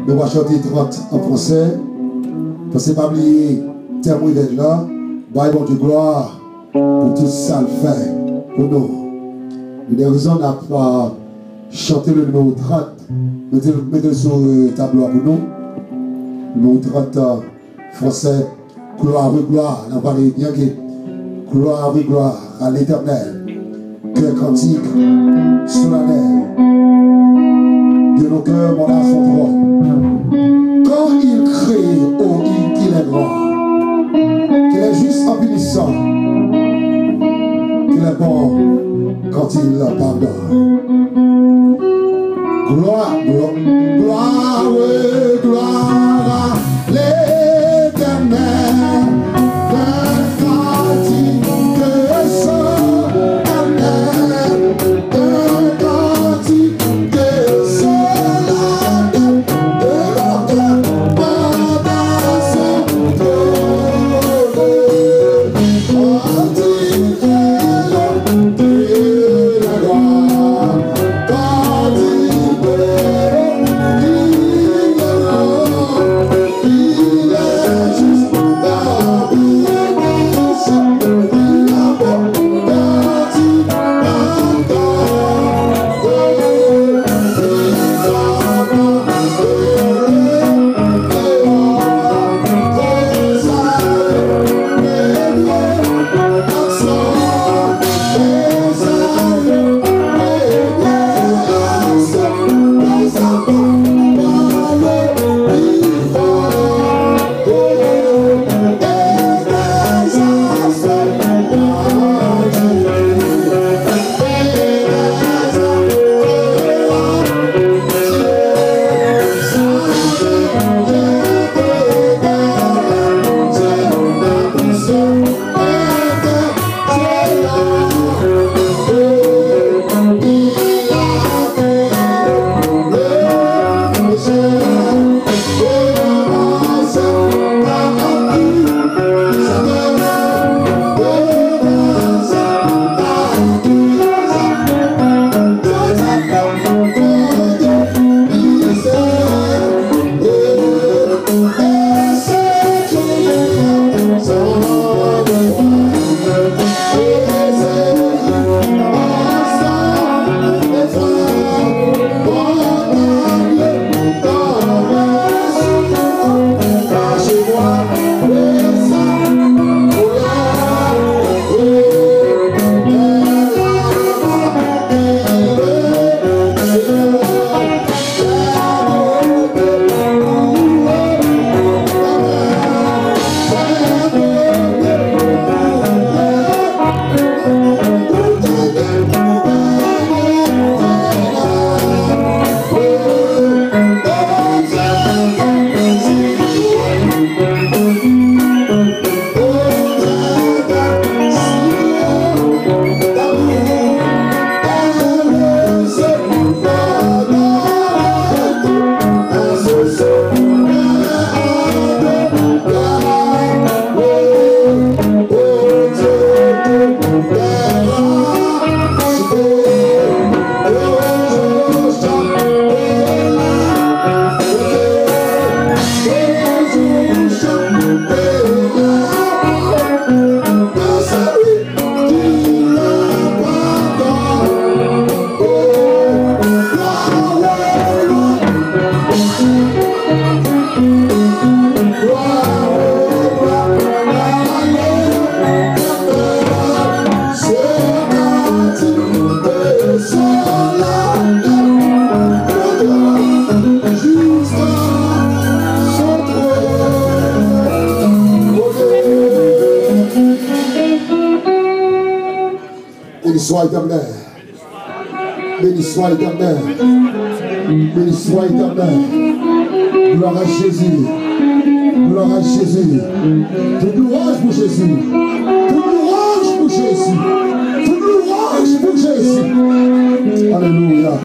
Nous allons chanter 30 en français. Parce que pas oublier, terme là. Bye, bon Dieu, gloire pour tout ça le fait pour nous. Il y a des raisons de chanter le numéro 30. Mettez-le sur le tableau pour nous. Le numéro 30 français. Gloire, oui, gloire. On a parlé bien que gloire, oui, gloire à l'éternel. Cœur cantique, solennel. De nos cœurs, mon âme, son trône. Quand il crie, oh, qu'il est grand, qu'il est juste en punissant, qu'il est bon quand il pardonne. Gloire, gloire, gloire, oui, gloire à l'éternel. Soit éternel. Béni soit éternel. Béni soit éternel. Gloire à Jésus. Gloire à Jésus. Toute louange pour Jésus. Toute louange pour Jésus. Toute louange pour Jésus. Alléluia.